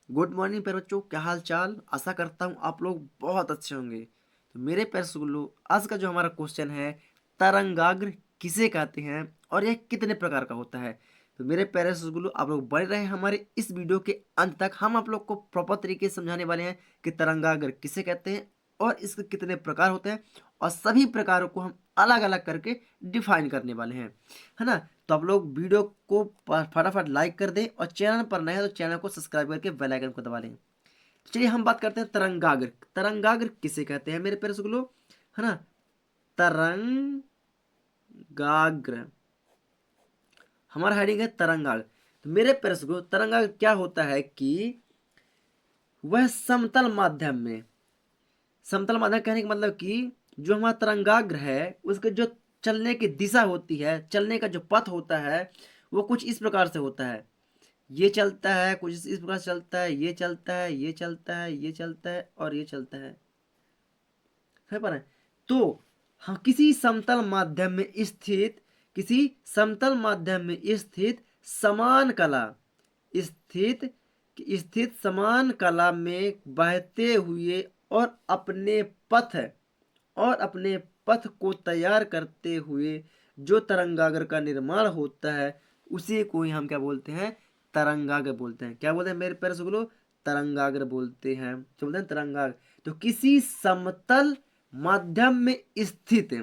Good morning प्यारे बच्चों, क्या हाल चाल। आशा करता हूँ आप लोग बहुत अच्छे होंगे। तो मेरे प्यारे स्कूलों, आज का जो हमारा क्वेश्चन है, तरंगाग्र किसे कहते हैं और यह कितने प्रकार का होता है। तो मेरे प्यारे स्कूलों, आप लोग बने रहे हमारे इस वीडियो के अंत तक। हम आप लोग को प्रॉपर तरीके से समझाने वाले हैं कि तरंगाग्र किसे कहते हैं और इसके कितने प्रकार होते हैं, और सभी प्रकारों को हम अलग अलग करके डिफाइन करने वाले हैं, है ना। तो आप लोग वीडियो को फटाफट लाइक कर दें, और चैनल पर नए हैं तो चैनल को सब्सक्राइब करके बेल आइकन को दबा लें। चलिए हम बात करते हैं तरंगाग्र। तरंगाग्र किसे कहते हैं मेरे प्यारे स्कूलों, है ना। तरंगाग्र, हमारा हेडिंग है तरंगाग्र। तो मेरे प्यारे स्कूलों, तरंगाग्र क्या होता है कि वह समतल माध्यम में, समतल माध्यम कहने का मतलब कि जो हमारा तरंगाग्र है उसके जो चलने की दिशा होती है, चलने का जो पथ होता है, वो कुछ इस प्रकार से होता है। ये चलता है, कुछ इस प्रकार से चलता है, ये चलता है, ये चलता है, ये चलता है और ये चलता है पर है। तो हाँ, किसी समतल माध्यम में स्थित, किसी समतल माध्यम में स्थित समान कला, स्थित स्थित समान कला में बहते हुए और अपने पथ, और अपने पथ को तैयार करते हुए जो तरंगाग्र का निर्माण होता है, उसी को ही हम क्या बोलते हैं, तरंगाग्र बोलते हैं। क्या बोलते हैं मेरे प्यारे स्कूलों, तरंगाग्र बोलते हैं। क्या बोलते हैं, तरंगाग्र। तो किसी समतल माध्यम में स्थित,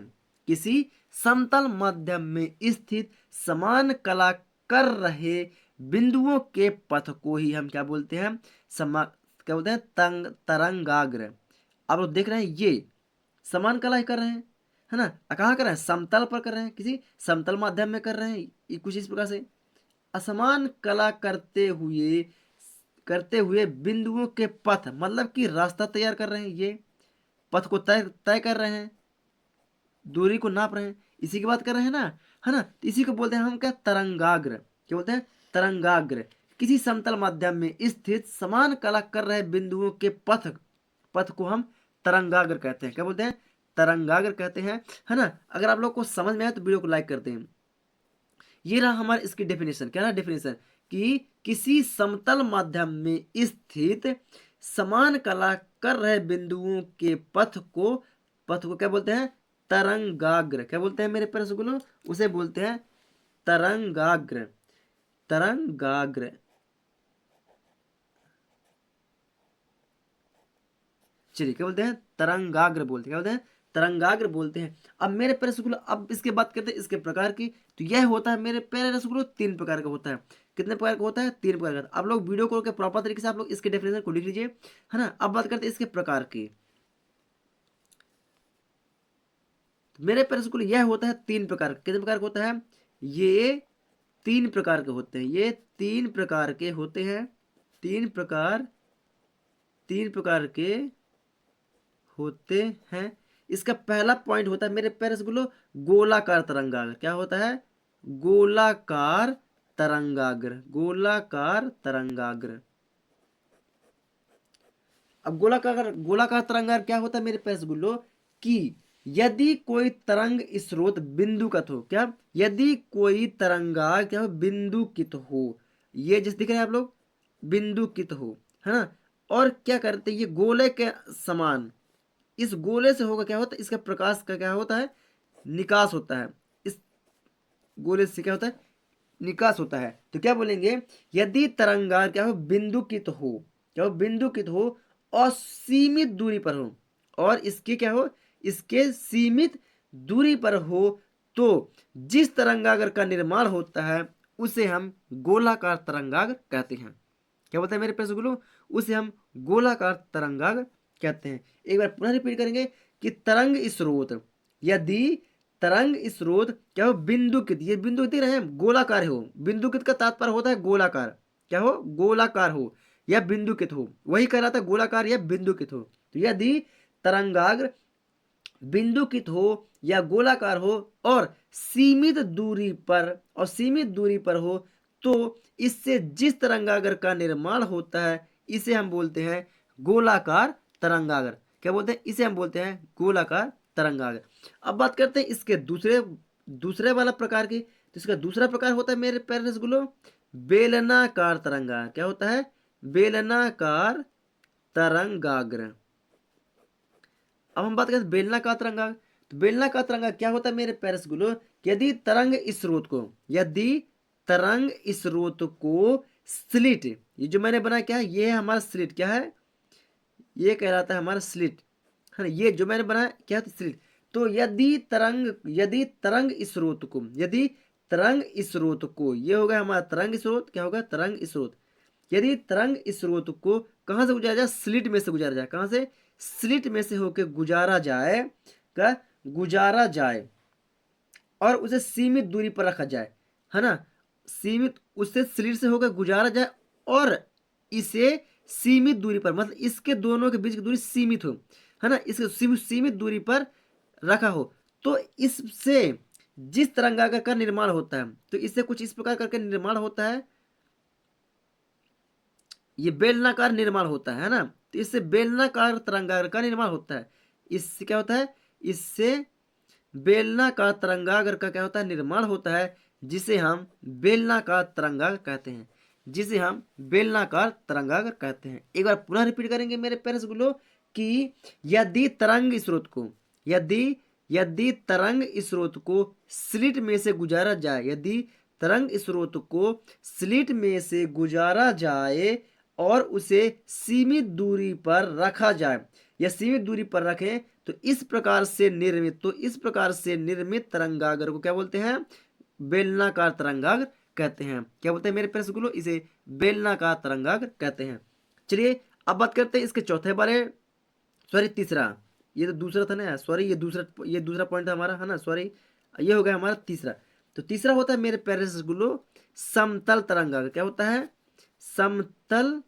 किसी समतल माध्यम में स्थित समान कला कर रहे बिंदुओं के पथ को ही हम क्या बोलते हैं, क्या बोलते हैं, तरंगाग्र। आप लोग देख रहे हैं, ये समान कला ही कर रहे हैं, है ना। कहाँ कर रहे हैं, समतल पर कर रहे हैं, किसी समतल माध्यम में कर रहे हैं। ये कुछ इस प्रकार से असमान कला करते हुए बिंदुओं के पथ, मतलब कि रास्ता तैयार कर रहे हैं, ये पथ को तय तय कर रहे हैं, दूरी को नाप रहे हैं, इसी की बात कर रहे हैं ना, है ना। तो इसी को बोलते हैं हम क्या, तरंगाग्र। क्या बोलते हैं, तरंगाग्र। किसी समतल माध्यम में स्थित समान कला कर रहे बिंदुओं के पथ, पथ को हम तरंगाग्र कहते हैं। क्या बोलते हैं, तरंगाग्र कहते हैं, है ना। अगर आप लोग को समझ में आए तो वीडियो को लाइक करते हैं। ये रहा हमारे इसकी डेफिनेशन। क्या रहा डेफिनेशन, कि किसी समतल माध्यम में स्थित समान कला कर रहे बिंदुओं के पथ को क्या बोलते हैं, तरंगाग्र। क्या बोलते हैं मेरे प्यारे स्कूलों, उसे बोलते हैं तरंगाग्र। तरंगाग्र, चलिए क्या बोलते हैं, तरंगाग्र बोलते हैं। क्या बोलते हैं, तरंगाग्र बोलते हैं। अब मेरे प्यारे रसगुल्ला, अब इसके बात करते हैं इसके प्रकार की। तो यह होता है मेरे प्यारे रसगुल्ला, तीन प्रकार का होता है। कितने प्रकार का होता है, तीन प्रकार का। आप लोग वीडियो को के प्रॉपर तरीके से आप लोग इसके डेफिनेशन को लिख लीजिए, है ना। अब बात करते हैं इसके प्रकार की। तो मेरे प्यारे रसगुल्ला, यह होता है तीन प्रकार का। कितने प्रकार का होता है, ये तीन प्रकार के होते हैं, ये तीन प्रकार के होते हैं, तीन प्रकार, तीन प्रकार के होते हैं। इसका पहला पॉइंट होता है मेरे प्यारे रसगुल्लो, गोलाकार तरंगाग्र। क्या होता है, गोलाकार तरंगाग्र, गोलाकार तरंगाग्र। अब गोलाकार गोलाकार तरंगाग्र क्या होता है मेरे प्यारे रसगुल्लो, कि यदि कोई तरंग स्रोत बिंदुगत हो, क्या, यदि कोई तरंगाग्र क्या हो, बिंदुकित हो, ये जैसे दिख रहे हैं आप लोग, बिंदुकित हो, है ना। और क्या करते हैं, ये गोले के समान, इस गोले से होगा क्या होता है, इसका प्रकाश का क्या होता है, निकास होता है। इस गोले से क्या होता है, निकास होता है। तो क्या बोलेंगे, यदि तरंगार क्या हो, बिंदुकित हो, क्या हो, बिंदुकित हो और सीमित दूरी पर हो, और इसके क्या हो, इसके सीमित दूरी पर हो, तो जिस तरंगाग्र का निर्माण होता है उसे हम गोलाकार तरंगाग्र कहते हैं। क्या बोलते हैं मेरे प्यारे गुरु, उसे हम गोलाकार तरंगाग्र कहते हैं। एक बार पुनः रिपीट करेंगे कि तरंग स्रोत, यदि तरंग स्रोत क्या हो, बिंदुकित, ये बिंदु दिख रहे हैं, गोलाकार हो। बिंदुकित का तात्पर्य होता है गोलाकार, क्या हो, गोलाकार हो या बिंदुकित हो, वही कहलाता है गोलाकार या बिंदुकित हो। तो यदि तरंगाग्र बिंदुकित हो या गोलाकार हो और सीमित दूरी पर, और सीमित दूरी पर हो, तो इससे जिस तरंगाग्र का निर्माण होता है इसे हम बोलते हैं गोलाकार तरंगाग्र। क्या बोलते हैं, इसे हम बोलते हैं गोलाकार तरंगाग्र। अब बात करते हैं इसके दूसरे दूसरे वाला प्रकार की। तो इसका दूसरा प्रकार होता है मेरे प्यारे रसगुल्लो, बेलनाकार तरंगाग्र। क्या होता है, बेलनाकार तरंगाग्र। अब हम बात करते हैं बेलनाकार तरंगाग्र। तो बेलनाकार तरंगाग्र क्या होता है मेरे प्यारे स्कूलों, यदि तरंग स्रोत को स्लिट, ये जो मैंने बनाया क्या है, ये है हमारा स्लिट, क्या है, ये कहलाता है हमारा स्लिट, है ना, ये जो मैंने बनाया क्या है, स्लिट। तो यदि तरंग स्रोत को, ये होगा हमारा तरंग स्रोत, क्या होगा, तरंग स्रोत। यदि तरंग स्रोत को कहां से गुजारा जाए, स्लिट में से गुजारा जाए, कहां से, स्लिट में से होकर गुजारा जाए और उसे सीमित दूरी पर रखा जाए, है ना, सीमित, उससे स्लिट से होकर गुजारा जाए और इसे सीमित दूरी पर, मतलब इसके दोनों के बीच की दूरी सीमित हो, है ना, इसके सीमित दूरी पर रखा हो, तो इससे जिस तरंगाग्र का निर्माण होता है, तो इससे कुछ इस प्रकार करके निर्माण होता है, ये बेलनाकार निर्माण होता है ना, तो इससे बेलनाकार तरंगाग्र का निर्माण होता है। इससे क्या होता है, इससे बेलनाकार तरंगाग्र का क्या होता है, निर्माण होता है, जिसे हम बेलनाकार तरंगाग्र कहते हैं, जिसे हम बेलनाकार तरंगाग्र कहते हैं। एक बार पुनः रिपीट करेंगे मेरे प्यारे स्कूलों कि यदि तरंग स्रोत को, यदि तरंग स्रोत को स्लिट में से गुजारा जाए, यदि तरंग स्रोत को स्लिट में से गुजारा जाए और उसे सीमित दूरी पर रखा जाए, या सीमित दूरी पर रखें, तो इस प्रकार से निर्मित तरंगाग्र को क्या बोलते हैं, बेलनाकार तरंगाग्र कहते हैं। क्या बोलते हैं मेरे प्यारे स्कूलों, इसे बेलनाकार तरंगाग्र कहते हैं। चलिए अब बात करते हैं इसके चौथे बारे, सॉरी तीसरा, ये तो दूसरा था ना, सॉरी ये दूसरा पॉइंट था हमारा, है ना, सॉरी, ये हो गया हमारा तीसरा। तो तीसरा होता है मेरे प्यारे स्कूलों समतल तरंगाग्र। क्या होता है, समतल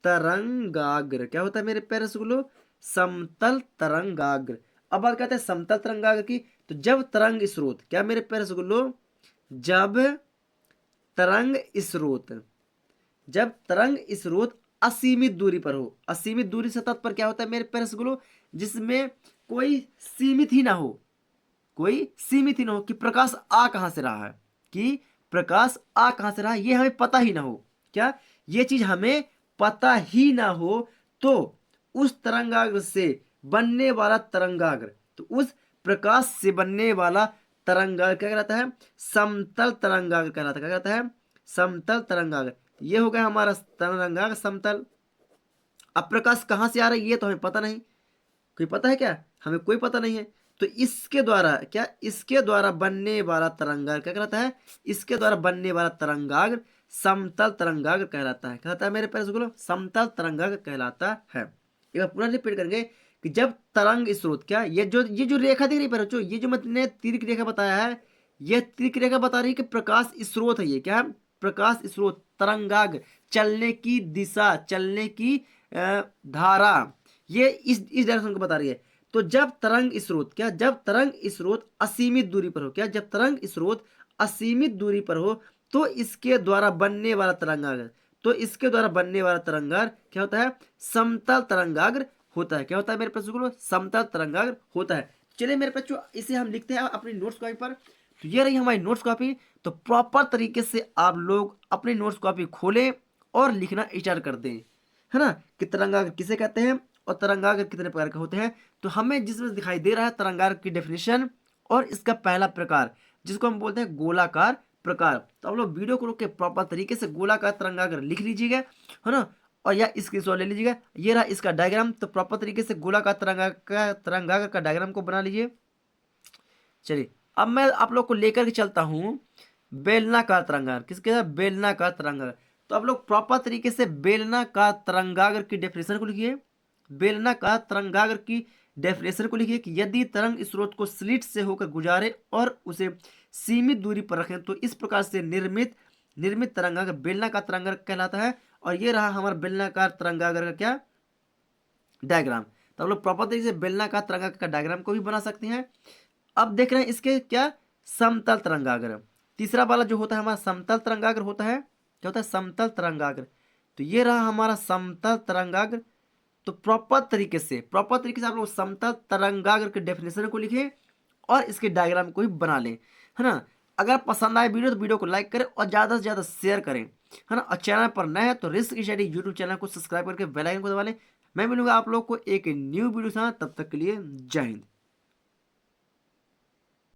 तरंगाग्र। क्या होता है मेरे प्यारे स्कूलों, समतल तरंगाग्र। अब बात करते हैं समतल तरंगाग्र की। तो जब तरंग स्रोत, क्या मेरे प्यारे स्कूलों, जब तरंग स्रोत असीमित दूरी पर हो, असीमित दूरी से तात्पर्य क्या होता है मेरे प्यारे स्कूलों, जिसमें कोई सीमित ही ना हो, कि प्रकाश आ कहां से रहा है, ये हमें पता ही ना हो, क्या, ये चीज हमें पता ही ना हो, तो उस तरंगाग्र से बनने वाला तरंगाग्र, तो उस प्रकाश से बनने वाला तरंगाग्र क्या कहलाता है, समतल तरंगाग्र कहलाता है। क्या कहलाता है, समतल तरंगाग्र। ये हो गया हमारा तरंगाग्र समतल। अब प्रकाश कहां से आ रहा है ये तो हमें पता नहीं, कोई पता है क्या, हमें कोई पता नहीं है, तो इसके द्वारा बनने वाला तरंगाग्र क्या कहलाता है, इसके द्वारा बनने वाला तरंगाग्र समतल तरंगाग्र कहलाता है। कहता है मेरे प्यारे स्कूलों, समतल तरंगाग्र कहलाता है। एक बार पुनः रिपीट करेंगे कि जब तरंग स्रोत, क्या, ये जो रेखा दिख रही है बच्चों, ये जो मैंने तीर की रेखा बताया है, यह तीर की रेखा बता रही है कि प्रकाश स्रोत है, ये क्या है, प्रकाश स्रोत, तरंगाग्र, चलने की दिशा, चलने की धारा, ये इस डायरेक्शन को बता रही है। तो जब तरंग स्रोत असीमित दूरी पर हो, क्या, जब तरंग स्रोत असीमित दूरी पर हो, तो इसके द्वारा बनने वाला तरंगाग्र, क्या होता है, समतल तरंगाग्र होता है। क्या होता है मेरे बच्चों, समतल तरंगाग्र होता है। चलिए मेरे बच्चों, इसे हम लिखते हैं अपनी नोट्स कॉपी पर। तो ये रही हमारी नोट्स कॉपी। तो प्रॉपर तरीके से आप लोग अपनी नोट्स कॉपी खोलें और लिखना स्टार्ट कर दें, है ना, कि तरंगाग्र किसे कहते हैं और तरंगाग्र कितने प्रकार के होते हैं। तो हमें जिसमें दिखाई दे रहा है तरंगाग्र की डेफिनेशन और इसका पहला प्रकार, जिसको हम बोलते हैं गोलाकार प्रकार। तो आप लोग वीडियो को रोक के प्रॉपर तरीके से गोलाकार तरंगाग्र लिख लीजिएगा, है ना, और या स्क्रीनशॉट ले लीजिएगा। ये रहा इसका डायग्राम। तो प्रॉपर तरीके से गोलाकार तरंगाग्र का डायग्राम को बना लीजिए। चलिए अब मैं आप लोग को लेकर के चलता हूँ बेलनाकार तरंगाग्र। किसके साथ, बेलनाकार तरंगाग्र। तो आप लोग प्रॉपर तरीके से बेलनाकार तरंगाग्र की डेफिनेशन को लिखिए। बेलनाकार तरंगाग्र की डेफिनेशन को लिखिए कि यदि तरंग स्रोत को स्लिट से होकर गुजारे और उसे सीमित दूरी पर रखें, तो इस प्रकार से निर्मित तरंगाग्र बेलनाकार तरंगाग्र कहलाता है। और ये रहा हमारा बेलनाकार तरंगाग्र का क्या, डायग्राम। तो आप लोग प्रॉपर तरीके से बेलनाकार तरंगाग्र का डायग्राम को भी बना सकते हैं। अब देख रहे हैं इसके क्या, समतल तरंगाग्र। तीसरा वाला जो होता है हमारा समतल तरंगाग्र होता है। क्या होता है, समतल तरंगाग्र। तो ये रहा हमारा समतल तरंगाग्र। तो प्रॉपर तरीके से आप लोग समतल तरंगाग्र के डेफिनेशन को लिखें और इसके डायग्राम को भी बना लें, है ना। अगर पसंद आए वीडियो तो वीडियो को लाइक करें और ज़्यादा से ज़्यादा शेयर करें। है ना। और चैनल पर नए हैं तो रिस्क स्टडी यूट्यूब चैनल को सब्सक्राइब करके बेल आइकन को दबा लें। मैं मिलूंगा आप लोग को एक न्यू वीडियो के साथ, तब तक के लिए जय हिंद।